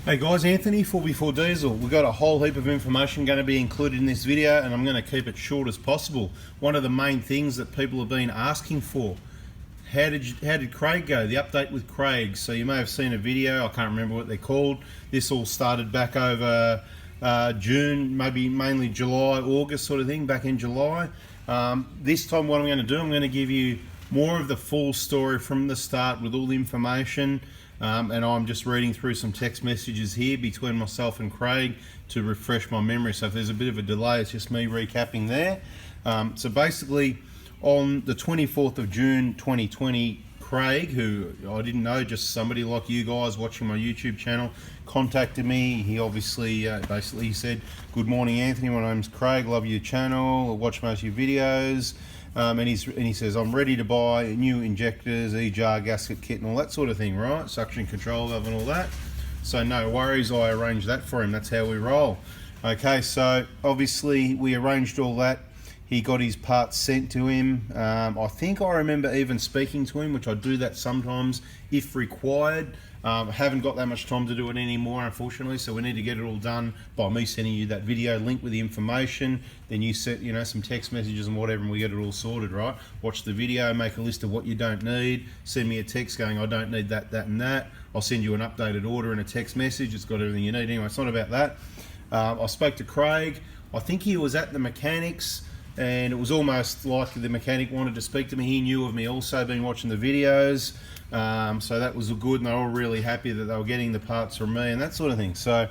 Hey guys, Anthony, 4x4 Diesel. We've got a whole heap of information going to be included in this video, and I'm going to keep it short as possible. One of the main things that people have been asking for, how did Craig go? The update with Craig. So you may have seen a video, I can't remember what they're called. This all started back over June, maybe mainly July, August sort of thing, back in July. This time what I'm going to do, I'm going to give you more of the full story from the start with all the information. And I'm just reading through some text messages here between myself and Craig to refresh my memory. So if there's a bit of a delay, it's just me recapping there. So basically, on the 24th of June 2020, Craig, who I didn't know, just somebody like you guys watching my YouTube channel, contacted me. He obviously, basically he said, "Good morning, Anthony, my name's Craig, love your channel, I watch most of your videos." And he says, "I'm ready to buy new injectors, E-jar, gasket kit and all that sort of thing, right? Suction control valve and all that." So no worries, I arranged that for him. That's how we roll. Okay, so obviously we arranged all that. He got his parts sent to him. I think I remember even speaking to him, which I do that sometimes if required. I haven't got that much time to do it anymore, unfortunately, so we need to get it all done by me sending you that video link with the information. Then you set, some text messages and whatever, and we get it all sorted, right? Watch the video, make a list of what you don't need, send me a text going, "I don't need that, that, and that." I'll send you an updated order and a text message. It's got everything you need. Anyway, it's not about that. I spoke to Craig. I think he was at the mechanics, and it was almost like the mechanic wanted to speak to me. He knew of me also, been watching the videos. So that was good, and they were really happy that they were getting the parts from me and that sort of thing. So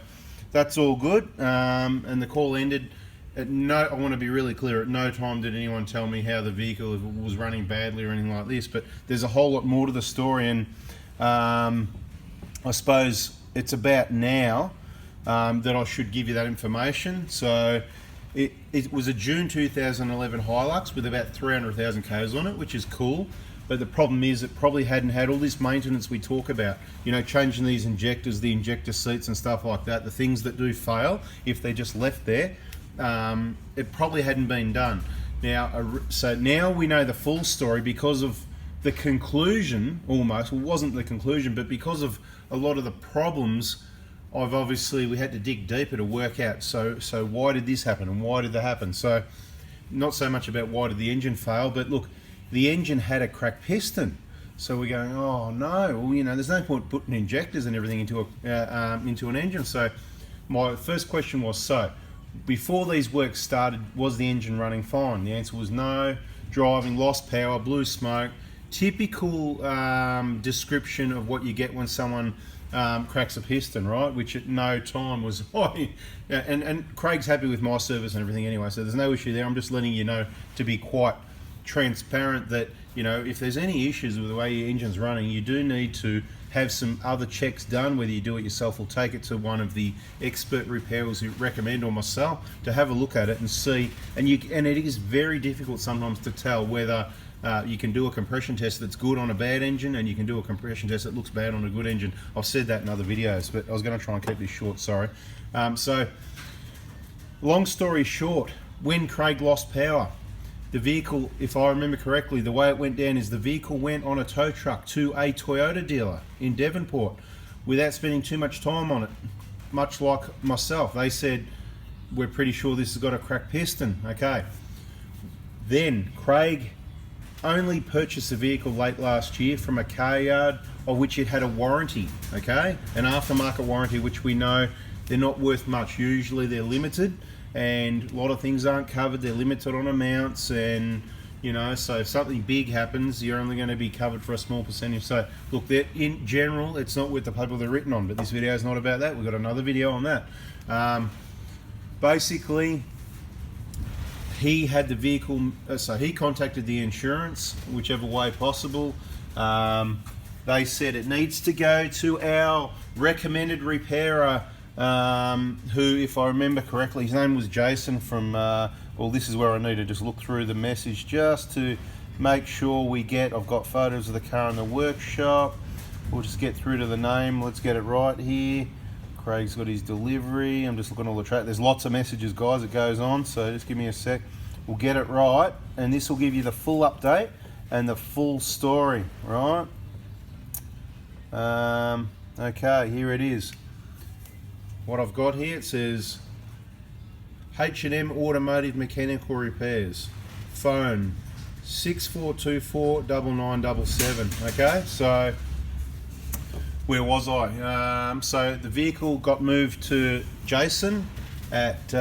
that's all good. And the call ended at I want to be really clear, at no time did anyone tell me how the vehicle was running badly or anything like this, but there's a whole lot more to the story, and I suppose it's about now that I should give you that information. So it was a June 2011 Hilux with about 300,000 k's on it, which is cool. But the problem is it probably hadn't had all this maintenance we talk about, changing these injectors, the injector seats and stuff like that, the things that do fail if they're just left there. It probably hadn't been done. So now we know the full story because of the conclusion, almost. Well, it wasn't the conclusion, but because of a lot of the problems, we had to dig deeper to work out, so why did this happen and why did that happen? So not so much about why did the engine fail, but look, the engine had a cracked piston. So we're going, oh no, well, there's no point putting injectors and everything into an engine. So my first question was, so before these works started, was the engine running fine? The answer was no. Driving, lost power, blue smoke. Typical description of what you get when someone cracks a piston, right? Which at no time was, and Craig's happy with my service and everything anyway, so there's no issue there. I'm just letting you know, to be quite transparent, that if there's any issues with the way your engine's running, you do need to have some other checks done, whether you do it yourself or take it to one of the expert repairers who recommend, or myself, to have a look at it and see. And it is very difficult sometimes to tell whether you can do a compression test that's good on a bad engine, and you can do a compression test that looks bad on a good engine. I've said that in other videos, but I was going to try and keep this short, sorry. So long story short, when Craig lost power, the vehicle, if I remember correctly, the way it went down is the vehicle went on a tow truck to a Toyota dealer in Devonport without spending too much time on it. Much like myself, they said, "We're pretty sure this has got a cracked piston." Okay. Then Craig only purchased the vehicle late last year from a car yard of which it had a warranty, okay? An aftermarket warranty, which we know they're not worth much. Usually they're limited, and a lot of things aren't covered. They're limited on amounts, and so if something big happens, you're only going to be covered for a small percentage. So look, in general, it's not worth the paper they're written on, but this video is not about that. We've got another video on that. Basically, he had the vehicle, so he contacted the insurance, whichever way possible. They said it needs to go to our recommended repairer, who, if I remember correctly, his name was Jason from, well, this is where I need to just look through the message just to make sure I've got photos of the car in the workshop. We'll just get through to the name. Let's get it right here. Craig's got his delivery. I'm just looking at all the track. There's lots of messages, guys, it goes on, so just give me a sec. We'll get it right, and this will give you the full update and the full story, right? Okay, here it is. what I've got here, it says H&M Automotive Mechanical Repairs, phone 6424 9977. Okay, so where was I? So the vehicle got moved to Jason at,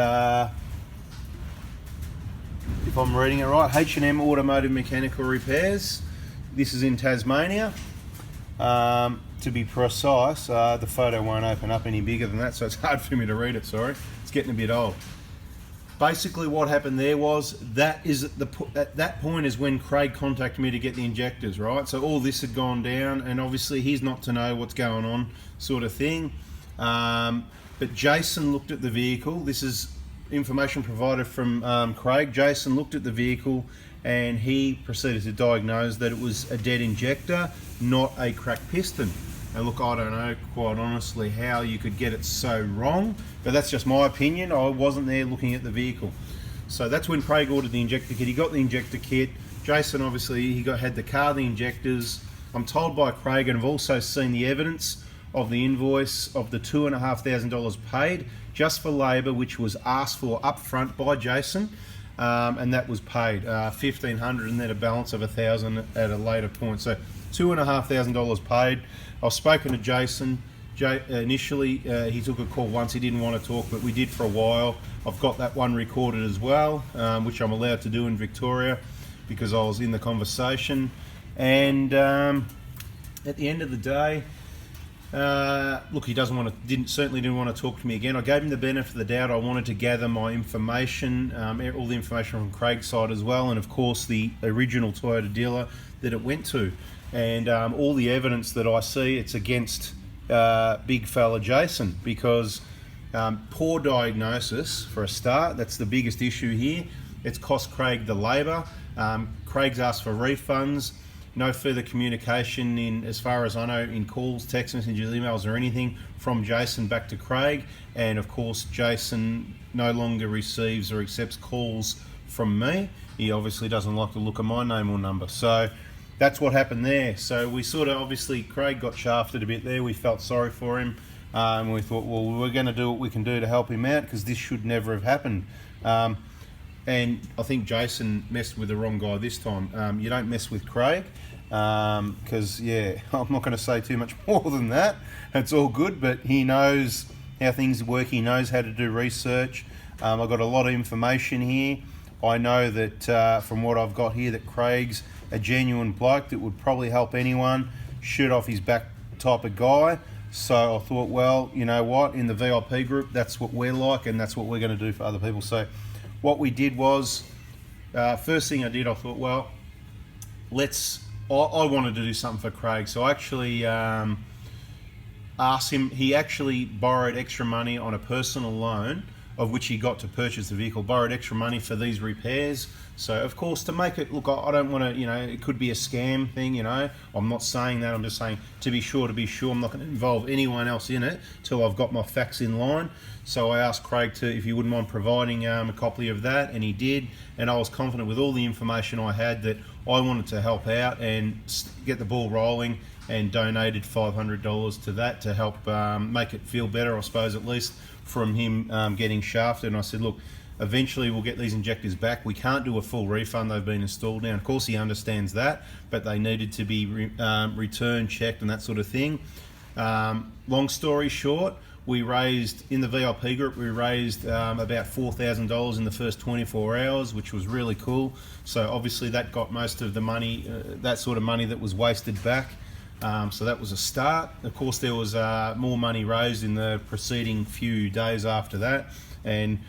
if I'm reading it right, H&M Automotive Mechanical Repairs. This is in Tasmania. To be precise, the photo won't open up any bigger than that, so it's hard for me to read it, sorry. It's getting a bit old. Basically what happened there was, at that point is when Craig contacted me to get the injectors, right? So all this had gone down, and obviously he's not to know what's going on, sort of thing. But Jason looked at the vehicle. This is information provided from Craig. Jason looked at the vehicle and he proceeded to diagnose that it was a dead injector, not a cracked piston. And look, I don't know, quite honestly, how you could get it so wrong, but that's just my opinion. I wasn't there looking at the vehicle. So that's when Craig ordered the injector kit. He got the injector kit. Jason, obviously, had the car, the injectors. I'm told by Craig, and I've also seen the evidence of the invoice of the $2,500 paid just for labour, which was asked for upfront by Jason, and that was paid $1,500, and then a balance of $1,000 at a later point. So $2,500 paid. I've spoken to Jason. Initially, he took a call once. He didn't want to talk, but we did for a while. I've got that one recorded as well, which I'm allowed to do in Victoria because I was in the conversation. And at the end of the day, look, he certainly didn't want to talk to me again. I gave him the benefit of the doubt. I wanted to gather my information, all the information from Craig's side as well, and of course the original Toyota dealer that it went to. And all the evidence that I see, it's against big fella Jason, because poor diagnosis for a start. That's the biggest issue here. It's cost Craig the labour. Craig's asked for refunds. No further communication, in, as far as I know, in calls, text messages, emails or anything from Jason back to Craig. And of course Jason no longer receives or accepts calls from me. He obviously doesn't like the look of my name or number. So that's what happened there. So we sort of, obviously Craig got shafted a bit there. We felt sorry for him. And we thought, well, we're going to do what we can do to help him out, because this should never have happened. And I think Jason messed with the wrong guy this time. You don't mess with Craig, because, yeah, I'm not going to say too much more than that. It's all good, but he knows how things work. He knows how to do research. I've got a lot of information here. I know that from what I've got here, that Craig's a genuine bloke that would probably help anyone, shoot off his back type of guy. So I thought, well, you know what, in the VIP group, that's what we're like, and that's what we're going to do for other people. So what we did was, first thing I did, I thought, well, I wanted to do something for Craig. So I actually asked him. He actually borrowed extra money on a personal loan, of which he got to purchase the vehicle, borrowed extra money for these repairs. So of course, to make it look, I don't want to, it could be a scam thing, I'm not saying that. I'm just saying to be sure, I'm not going to involve anyone else in it till I've got my facts in line. So I asked Craig if he wouldn't mind providing a copy of that, and he did. And I was confident with all the information I had that I wanted to help out and get the ball rolling, and donated $500 to that to help make it feel better, I suppose, at least from him getting shafted. And I said, look, eventually we'll get these injectors back. We can't do a full refund. They've been installed now. Of course, he understands that, but they needed to be returned, checked, and that sort of thing. Long story short, we raised, in the VIP group, we raised about $4,000 in the first 24 hours, which was really cool. So obviously that got most of the money, that sort of money that was wasted back. So that was a start. Of course, there was more money raised in the preceding few days after that, and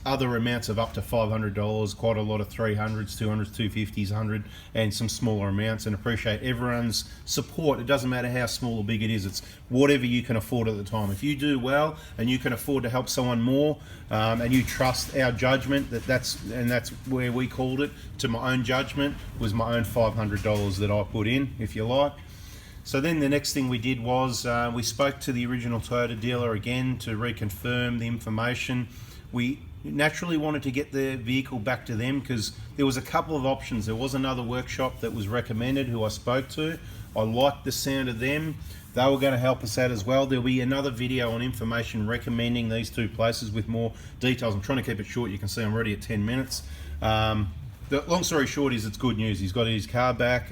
other amounts of up to $500, quite a lot of 300s, 200s, 250s, 100, and some smaller amounts. And appreciate everyone's support. It doesn't matter how small or big it is. It's whatever you can afford at the time. If you do well and you can afford to help someone more, and you trust our judgment, that's where we called it, to my own judgment, was my own $500 that I put in, if you like. So then the next thing we did was we spoke to the original Toyota dealer again to reconfirm the information. We naturally wanted to get the vehicle back to them because there was a couple of options. There was another workshop that was recommended who I spoke to. I like the sound of them. They were going to help us out as well. There'll be another video on information recommending these two places with more details. I'm trying to keep it short. You can see I'm already at 10 minutes. The long story short is it's good news. He's got his car back.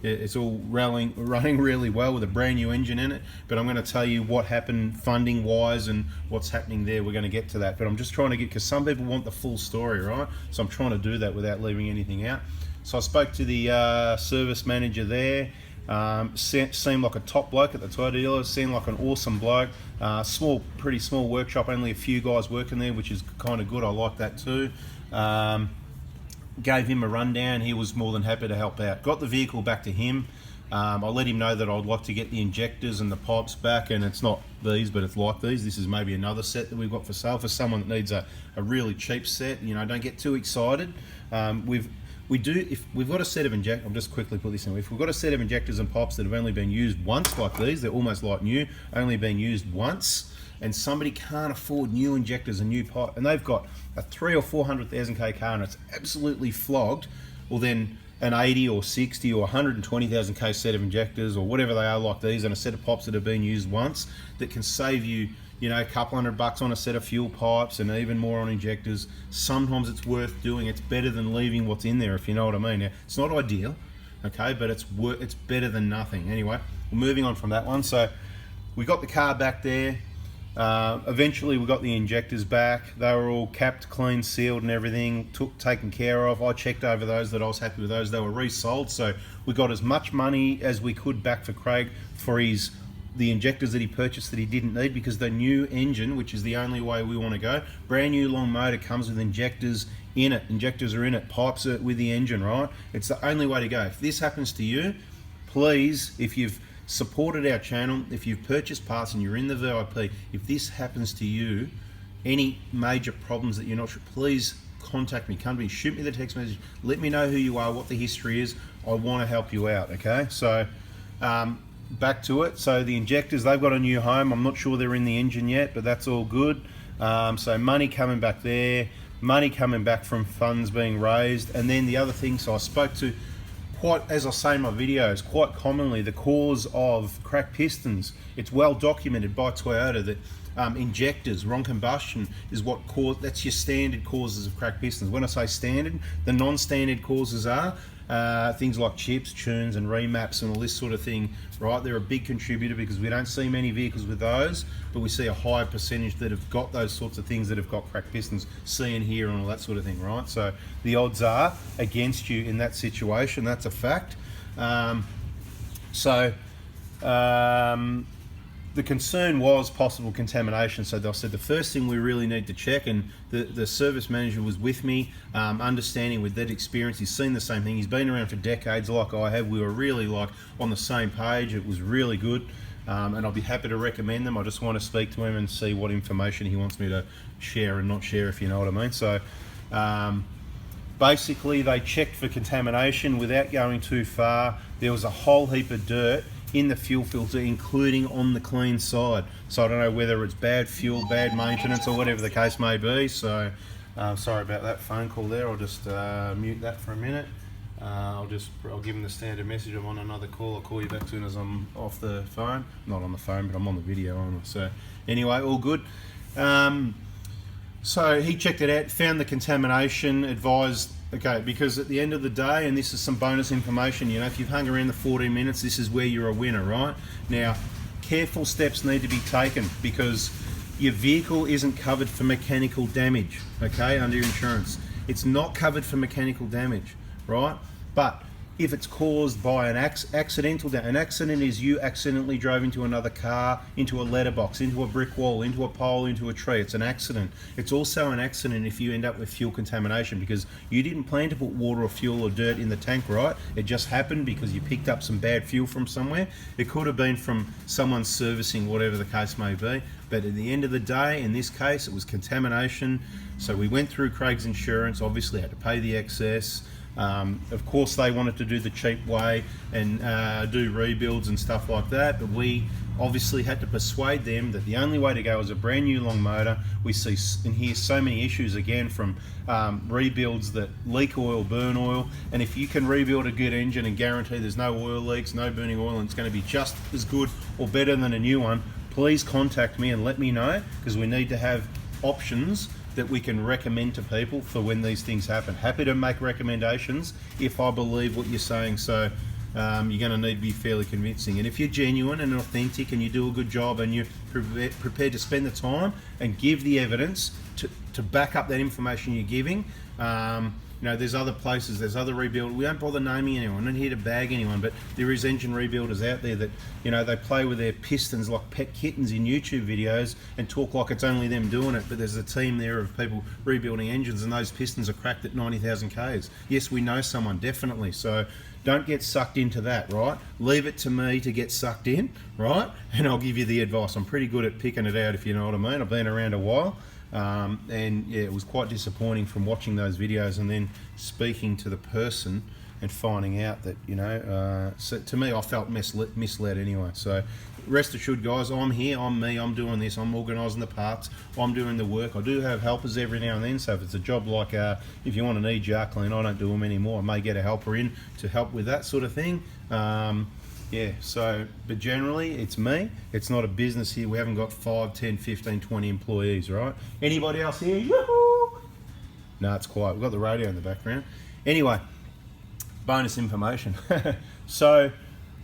It's all running really well with a brand new engine in it. But I'm going to tell you what happened funding wise and what's happening there. We're going to get to that. But I'm just trying to get, because some people want the full story, right? So I'm trying to do that without leaving anything out. So I spoke to the service manager there. Seemed like a top bloke at the Toyota dealer. Seemed like an awesome bloke. Pretty small workshop. Only a few guys working there, which is kind of good. I like that too. Gave him a rundown. He was more than happy to help out. Got the vehicle back to him. I let him know that I'd like to get the injectors and the pipes back, and it's not these, but it's like these. This is maybe another set that we've got for sale for someone that needs a really cheap set. You know, don't get too excited. If we've got a set of injectors, I'll just quickly put this in. If we've got a set of injectors and pipes that have only been used once, like these, they're almost like new, only been used once, and somebody can't afford new injectors and new pipe, and they've got a 300,000 or 400,000 k car and it's absolutely flogged, well then an 80 or 60 or 120,000 k set of injectors or whatever they are like these, and a set of pipes that have been used once that can save you, you know, a couple $100 on a set of fuel pipes and even more on injectors. Sometimes it's worth doing. It's better than leaving what's in there, if you know what I mean. Now, it's not ideal, okay, but it's better than nothing. Anyway, moving on from that one. So we got the car back there. Eventually we got the injectors back. They were all capped, clean, sealed and everything, taken care of. I checked over those, that I was happy with those. They were resold, so we got as much money as we could back for Craig for the injectors that he purchased that he didn't need, because the new engine, which is the only way we want to go, brand new long motor, comes with injectors in it. Injectors are in it, pipes are with the engine, right? It's the only way to go. If this happens to you, please, if you've supported our channel, if you've purchased parts and you're in the VIP, if this happens to you, any major problems that you're not sure, please contact me, come to me, shoot me the text message, let me know who you are, what the history is. I want to help you out, okay? So back to it. So the injectors, they've got a new home. I'm not sure they're in the engine yet, but that's all good. So money coming back there, money coming back from funds being raised. And then the other thing, so I spoke to, quite, as I say in my videos, quite commonly the cause of cracked pistons. It's well documented by Toyota that injectors, wrong combustion, is what cause. That's your standard causes of cracked pistons. When I say standard, the non-standard causes are things like chips, tunes, and remaps, and all this sort of thing. Right, they're a big contributor because we don't see many vehicles with those, but we see a high percentage that have got those sorts of things, that have got cracked pistons, see and hear and all that sort of thing, right? So the odds are against you in that situation. That's a fact. The concern was possible contamination. So they said the first thing we really need to check, and the service manager was with me, understanding with that experience, he's seen the same thing, he's been around for decades like I have. We were really like on the same page. It was really good, and I'll be happy to recommend them. I just want to speak to him and see what information he wants me to share and not share, if you know what I mean. So basically they checked for contamination without going too far. There was a whole heap of dirt in the fuel filter, including on the clean side. So I don't know whether it's bad fuel, bad maintenance, or whatever the case may be. So sorry about that phone call there. I'll just mute that for a minute. I'll give him the standard message. I'm on another call. I'll call you back as soon as I'm off the phone. Not on the phone, but I'm on the video on it. So anyway, all good. So he checked it out, found the contamination, advised, okay, because at the end of the day, and this is some bonus information, you know, if you've hung around the 14 minutes, this is where you're a winner, right? Now, careful steps need to be taken, because your vehicle isn't covered for mechanical damage, okay, under your insurance. It's not covered for mechanical damage, right? But if it's caused by an accidental damage, an accident is you accidentally drove into another car, into a letterbox, into a brick wall, into a pole, into a tree. It's an accident. It's also an accident if you end up with fuel contamination, because you didn't plan to put water or fuel or dirt in the tank, right? It just happened because you picked up some bad fuel from somewhere. It could have been from someone servicing, whatever the case may be. But at the end of the day, in this case, it was contamination. So we went through Craig's insurance, obviously had to pay the excess. Of course they wanted to do the cheap way and do rebuilds and stuff like that, but we obviously had to persuade them that the only way to go is a brand new long motor. We see and hear so many issues again from rebuilds that leak oil, burn oil, and if you can rebuild a good engine and guarantee there's no oil leaks, no burning oil, and it's going to be just as good or better than a new one, please contact me and let me know, because we need to have options that we can recommend to people for when these things happen. Happy to make recommendations if I believe what you're saying. So you're going to need to be fairly convincing, and if you're genuine and authentic and you do a good job and you're prepared to spend the time and give the evidence to back up that information you're giving, you know, there's other places, there's other rebuild. We don't bother naming anyone, I'm not here to bag anyone, but there is engine rebuilders out there that, you know, they play with their pistons like pet kittens in YouTube videos and talk like it's only them doing it, but there's a team there of people rebuilding engines and those pistons are cracked at 90,000 Ks. Yes, we know someone, definitely. So don't get sucked into that, right? Leave it to me to get sucked in, right? And I'll give you the advice. I'm pretty good at picking it out, if you know what I mean. I've been around a while. And yeah, it was quite disappointing from watching those videos and then speaking to the person and finding out that, you know, so to me, I felt misled anyway. So rest assured, guys, I'm here, I'm me, I'm doing this, I'm organising the parts, I'm doing the work. I do have helpers every now and then, so if it's a job like, if you want an jar clean, I don't do them anymore. I may get a helper in to help with that sort of thing. Yeah, so, but generally it's me. It's not a business here. We haven't got 5, 10, 15, 20 employees, right? Anybody else here? Yoo-hoo! No, it's quiet. We've got the radio in the background. Anyway, bonus information. So,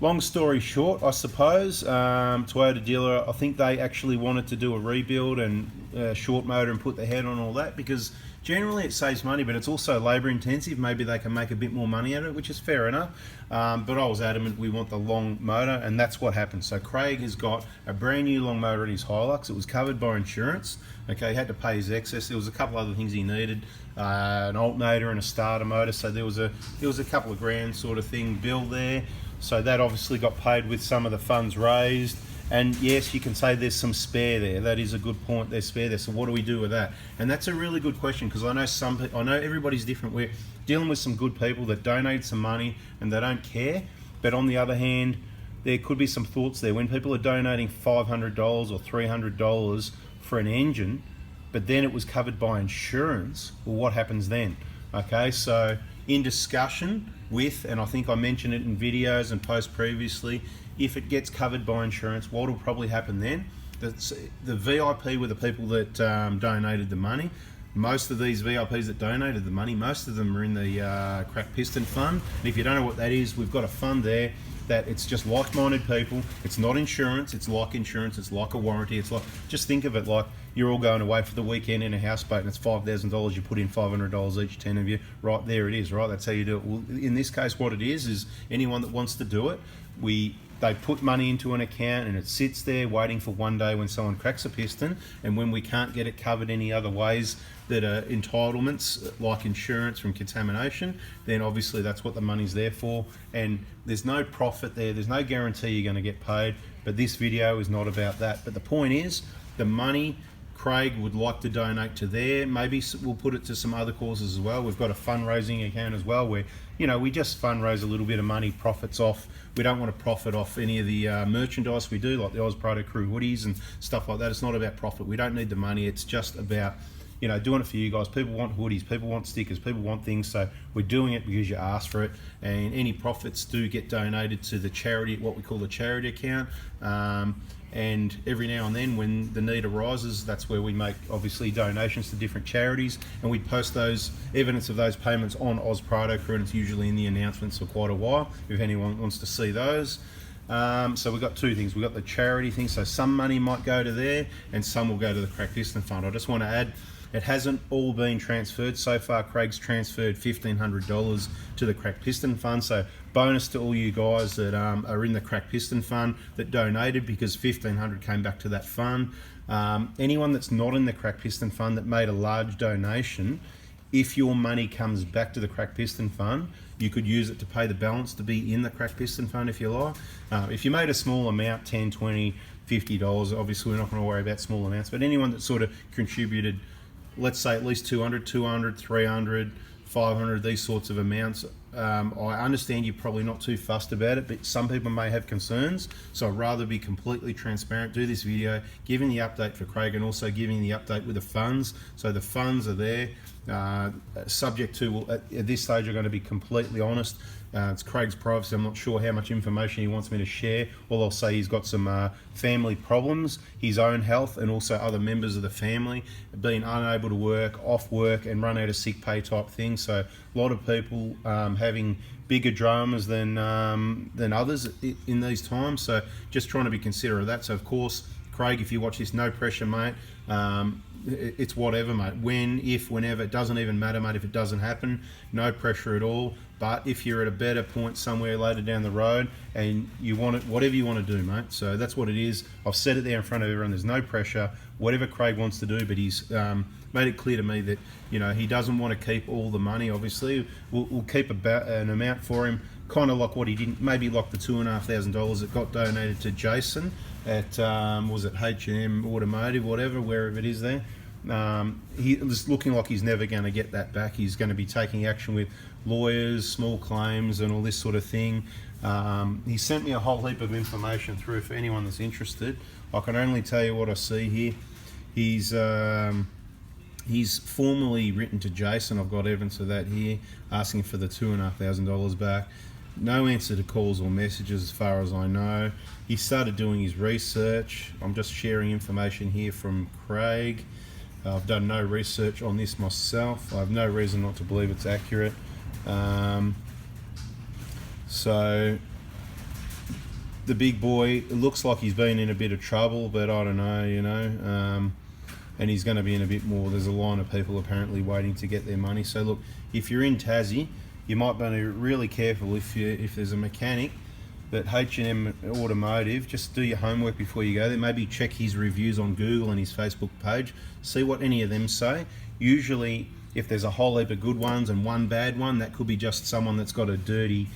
long story short, I suppose, Toyota dealer, I think they actually wanted to do a rebuild and short motor and put the head on all that, because generally it saves money, but it's also labour intensive. Maybe they can make a bit more money out of it, which is fair enough. But I was adamant we want the long motor, and that's what happened. So Craig has got a brand new long motor in his Hilux. It was covered by insurance. Okay, he had to pay his excess. There was a couple other things he needed, an alternator and a starter motor. So there was a couple of grand sort of thing bill there. So that obviously got paid with some of the funds raised. And yes, you can say there's some spare there. That is a good point. There's spare there. So what do we do with that? And that's a really good question, because I know everybody's different. We're dealing with some good people that donate some money and they don't care. But on the other hand, there could be some thoughts there. When people are donating $500 or $300 for an engine, but then it was covered by insurance, well, what happens then? Okay, so in discussion with, and I think I mentioned it in videos and posts previously, if it gets covered by insurance, what will probably happen then? The VIP were the people that donated the money. Most of these VIPs that donated the money, most of them are in the cracked piston fund. And if you don't know what that is, we've got a fund there that it's just like-minded people. It's not insurance, it's like insurance, it's like a warranty. It's like, just think of it like you're all going away for the weekend in a houseboat and it's $5,000, you put in $500 each, 10 of you, right there it is, right? That's how you do it. Well, in this case, what it is anyone that wants to do it, they put money into an account and it sits there waiting for one day when someone cracks a piston, and when we can't get it covered any other ways that are entitlements like insurance from contamination, then obviously that's what the money's there for. And there's no profit there, there's no guarantee you're going to get paid, but this video is not about that. But the point is, the money Craig would like to donate to there, maybe we'll put it to some other causes as well. We've got a fundraising account as well where, you know, we just fundraise a little bit of money, profits off. We don't want to profit off any of the merchandise we do, like the Oz Proto Crew hoodies and stuff like that. It's not about profit. We don't need the money. It's just about, you know, doing it for you guys. People want hoodies, people want stickers, people want things, so we're doing it because you asked for it. And any profits do get donated to the charity, what we call the charity account. And every now and then when the need arises, that's where we make obviously donations to different charities, and we post those evidence of those payments on Oz Proto Crew, and it's usually in the announcements for quite a while if anyone wants to see those. So we've got two things. We've got the charity thing, so some money might go to there and some will go to the Cracked Piston Fund. I just want to add, it hasn't all been transferred. So far, Craig's transferred $1,500 to the Cracked Piston Fund. So bonus to all you guys that are in the Cracked Piston Fund that donated, because $1,500 came back to that fund. Anyone that's not in the Cracked Piston Fund that made a large donation, if your money comes back to the Cracked Piston Fund, you could use it to pay the balance to be in the Cracked Piston Fund if you like. If you made a small amount, $10, $20, $50, obviously we're not going to worry about small amounts, but anyone that sort of contributed, let's say at least 200, 300, 500, these sorts of amounts. I understand you're probably not too fussed about it, but some people may have concerns, so I'd rather be completely transparent, do this video, giving the update for Craig and also giving the update with the funds. So the funds are there, subject to, at this stage I'm going to be completely honest, it's Craig's privacy. I'm not sure how much information he wants me to share. All I'll say, he's got some family problems, his own health, and also other members of the family being unable to work, off work, and run out of sick pay type thing. So a lot of people having bigger dramas than others in these times. So just trying to be considerate of that. So of course, Craig, if you watch this, no pressure, mate. It's whatever, mate. When, if, whenever, it doesn't even matter, mate. If it doesn't happen, no pressure at all. But if you're at a better point somewhere later down the road and you want it, whatever you want to do, mate. So that's what it is. I've said it there in front of everyone. There's no pressure. Whatever Craig wants to do, but he's made it clear to me that, you know, he doesn't want to keep all the money. Obviously, we'll keep an amount for him, kind of like what he didn't, maybe like the $2,500 that got donated to Jason at was it H&M Automotive, whatever, wherever it is there. He's looking like he's never going to get that back. He's going to be taking action with lawyers, small claims, and all this sort of thing. He sent me a whole heap of information through for anyone that's interested. I can only tell you what I see here. He's formally written to Jason. I've got evidence of that here, asking for the $2,500 back. No answer to calls or messages as far as I know. He started doing his research. I'm just sharing information here from Craig. I've done no research on this myself. I have no reason not to believe it's accurate. So the big boy, it looks like he's been in a bit of trouble, but I don't know, you know, and he's going to be in a bit more. There's a line of people apparently waiting to get their money. So look, if you're in Tassie, you might be really careful if there's a mechanic that H&M Automotive, just do your homework before you go there. Maybe check his reviews on Google and his Facebook page, see what any of them say. Usually, if there's a whole heap of good ones and one bad one, that could be just someone that's got a dirty,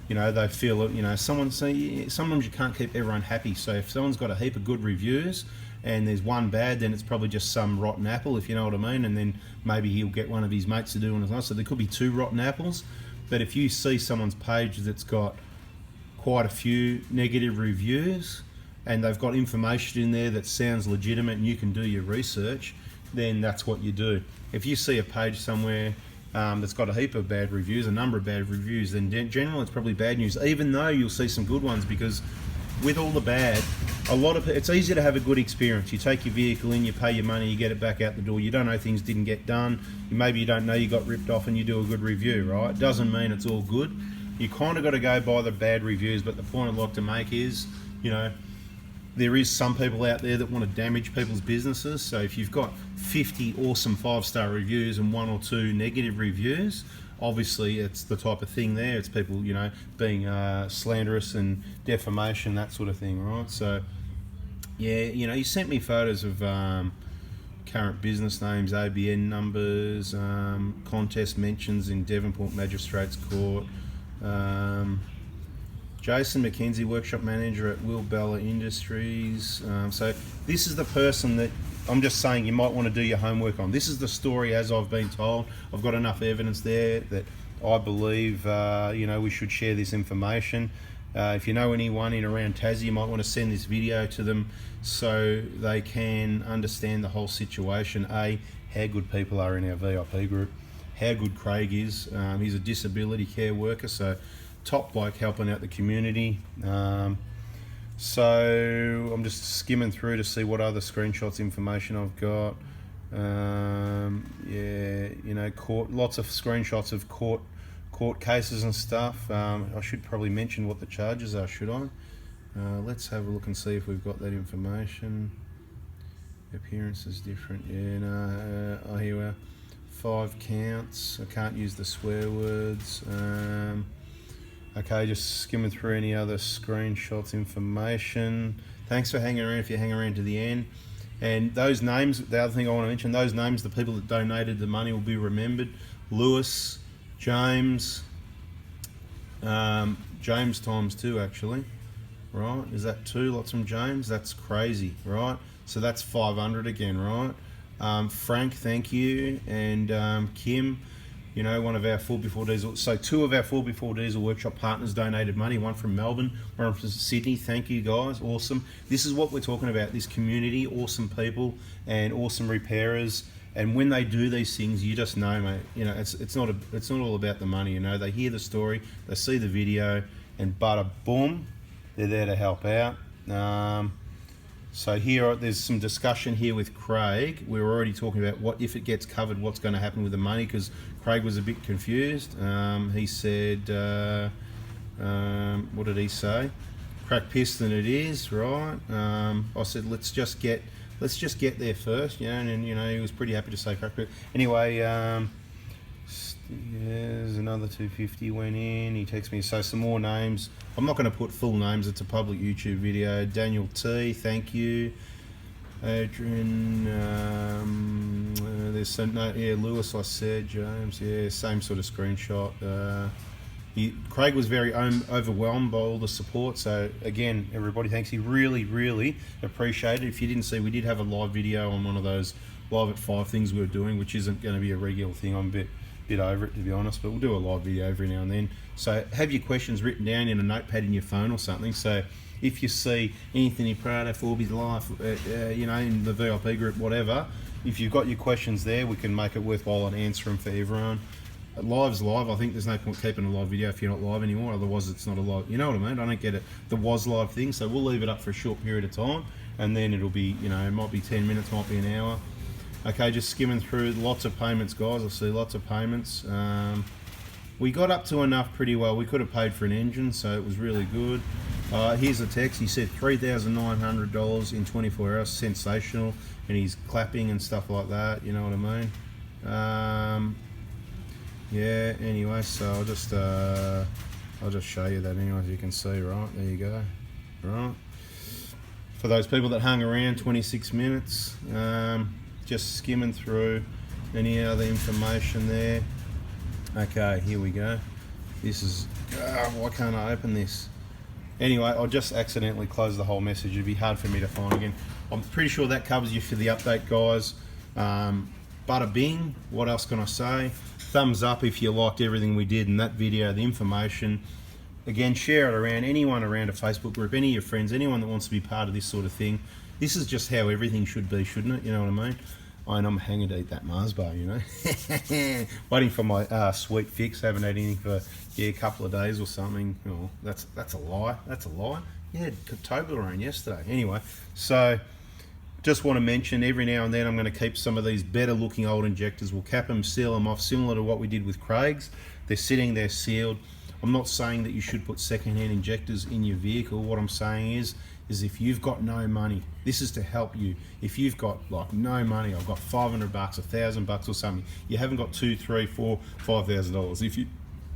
you know, they feel, you know, sometimes you can't keep everyone happy. So if someone's got a heap of good reviews and there's one bad, then it's probably just some rotten apple, if you know what I mean. And then maybe he'll get one of his mates to do it as well. So there could be two rotten apples. But if you see someone's page that's got quite a few negative reviews and they've got information in there that sounds legitimate and you can do your research, then that's what you do. If you see a page somewhere that's got a heap of bad reviews, a number of bad reviews, then generally it's probably bad news, even though you'll see some good ones, because with all the bad, it's easy to have a good experience. You take your vehicle in, you pay your money, you get it back out the door, you don't know things didn't get done, maybe you don't know you got ripped off, and you do a good review, right? Doesn't mean it's all good. You kind of got to go by the bad reviews, but the point I'd like to make is, you know, there is some people out there that want to damage people's businesses. So if you've got 50 awesome 5-star reviews and 1 or 2 negative reviews, obviously it's the type of thing there. It's people, you know, being slanderous and defamation, that sort of thing, right? So, yeah, you know, he sent me photos of current business names, ABN numbers, contest mentions in Devonport Magistrates Court. Jason McKenzie, workshop manager at Will Bella Industries. So this is the person that I'm just saying you might want to do your homework on. This is the story as I've been told. I've got enough evidence there that I believe you know, we should share this information. If you know anyone in around Tassie, you might want to send this video to them so they can understand the whole situation. How good people are in our VIP group, how good Craig is. He's a disability care worker, so top bloke helping out the community. So I'm just skimming through to see what other screenshots information I've got. Yeah, you know, lots of screenshots of court cases and stuff. I should probably mention what the charges are, should I? Let's have a look and see if we've got that information. Appearance is different. Yeah, no, oh, here we are. 5 counts. I can't use the swear words. Okay, just skimming through any other screenshots, information. Thanks for hanging around if you hang around to the end. And those names, the other thing I want to mention, those names, the people that donated the money will be remembered. Lewis, James, James times 2 actually, right? Is that 2 lots from James? That's crazy, right? So that's 500 again, right? Frank, thank you. And Kim, You know, one of our 4x4 Diesel, so 2 of our 4x4 Diesel Workshop partners donated money, one from Melbourne, one from Sydney. Thank you guys, awesome. This is what we're talking about, this community, awesome people and awesome repairers. And when they do these things, you just know, mate, you know, it's not all about the money, you know. They hear the story, they see the video, and bada boom, they're there to help out. So here, there's some discussion here with Craig. We were already talking about what, if it gets covered, what's going to happen with the money, because Craig was a bit confused. He said, what did he say? Crack piston it is, right? I said, let's just get there first, you know, and you know, he was pretty happy to say crack piston. Anyway, there's another 250 went in. He texted me, so some more names. I'm not going to put full names, it's a public YouTube video. Daniel T, thank you. Adrian, there's some, no, yeah, Lewis, I said, James, yeah, same sort of screenshot. Craig was very overwhelmed by all the support, so again, everybody, thanks. He really appreciated it. If you didn't see, we did have a live video on one of those live at 5 things we were doing, which isn't going to be a regular thing. I'm a bit over it, to be honest, but we'll do a live video every now and then. So have your questions written down in a notepad in your phone or something, so if you see Anthony Prado, Forby's Life, you know, in the VIP group, whatever, if you've got your questions there, we can make it worthwhile and answer them for everyone. Live's live. I think there's no point keeping a live video if you're not live anymore, otherwise it's not a live, you know what I mean? I don't get it, the was live thing, so we'll leave it up for a short period of time, and then it'll be, you know, it might be 10 minutes, might be an hour. Okay, just skimming through, lots of payments, guys. I see lots of payments. We got up to enough pretty well. We could have paid for an engine, so it was really good. Here's a text. He said $3,900 in 24 hours. Sensational. And he's clapping and stuff like that. You know what I mean? Yeah. Anyway, so I'll just show you that anyway, as you can see. Right there, you go. Right. For those people that hung around 26 minutes. Just skimming through any other information there. Okay, here we go. This is, why can't I open this? Anyway, I'll just accidentally close the whole message. It'd be hard for me to find again. I'm pretty sure that covers you for the update, guys. Bada bing, what else can I say? Thumbs up if you liked everything we did in that video, the information. Again, share it around, anyone around a Facebook group, any of your friends, anyone that wants to be part of this sort of thing. This is just how everything should be, shouldn't it? You know what I mean? I'm hanging to eat that Mars bar, you know. Waiting for my sweet fix. Haven't had anything for a couple of days or something. Oh, that's a lie. That's a lie. Yeah, Toblerone yesterday. Anyway, so just want to mention every now and then I'm going to keep some of these better looking old injectors. We'll cap them, seal them off, similar to what we did with Craig's. They're sitting there sealed. I'm not saying that you should put second-hand injectors in your vehicle. What I'm saying is if you've got no money, this is to help you. If you've got like no money, I've got $500, $1,000 or something. You haven't got $2,000, $3,000, $4,000, $5,000. If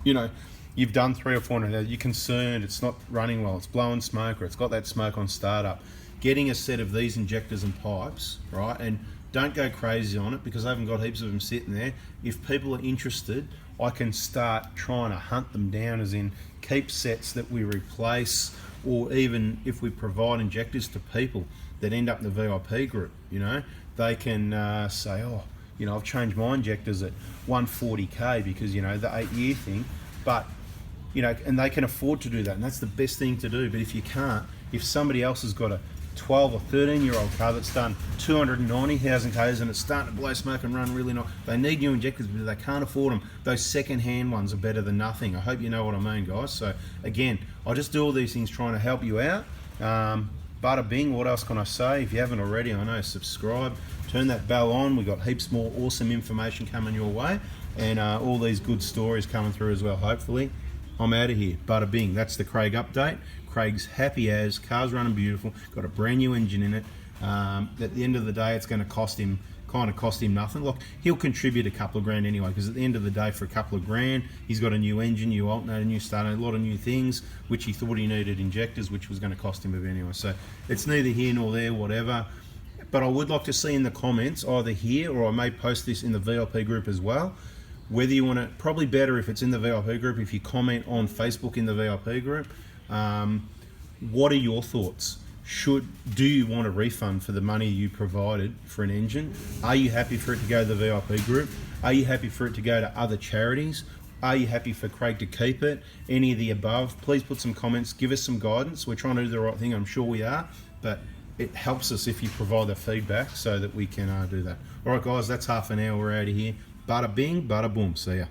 you know, you've done $300 or $400, you're concerned it's not running well, it's blowing smoke, or it's got that smoke on startup. Getting a set of these injectors and pipes, right? And don't go crazy on it because I haven't got heaps of them sitting there. If people are interested, I can start trying to hunt them down, as in keep sets that we replace, or even if we provide injectors to people that end up in the VIP group, you know, they can say, oh, you know, I've changed my injectors at 140K because, you know, the 8-year thing, but, you know, and they can afford to do that, and that's the best thing to do. But if you can't, if somebody else has got a 12 or 13-year-old car that's done 290,000 Ks and it's starting to blow smoke and run really nice, they need new injectors, but they can't afford them. Those second-hand ones are better than nothing. I hope you know what I mean, guys. So again, I just do all these things trying to help you out. Bada bing, what else can I say? If you haven't already, I know, subscribe, turn that bell on. We've got heaps more awesome information coming your way, and all these good stories coming through as well, hopefully. I'm out of here. Bada bing. That's the Craig update. Craig's happy as, car's running beautiful, got a brand new engine in it. At the end of the day, it's going to cost him nothing. Look, he'll contribute a couple of grand anyway, because at the end of the day, for a couple of grand, he's got a new engine, new alternator, new starter, a lot of new things, which he thought he needed injectors, which was going to cost him a bit anyway. So it's neither here nor there, whatever. But I would like to see in the comments, either here, or I may post this in the VIP group as well, whether you want to, probably better if it's in the VIP group, if you comment on Facebook in the VIP group. What are your thoughts? do you want a refund for the money you provided for an engine? Are you happy for it to go to the VIP group? Are you happy for it to go to other charities? Are you happy for Craig to keep it? Any of the above? Please put some comments, give us some guidance. We're trying to do the right thing, I'm sure we are, but it helps us if you provide the feedback so that we can do that. All right, guys, that's half an hour. We're out of here. Bada bing, bada boom. See ya.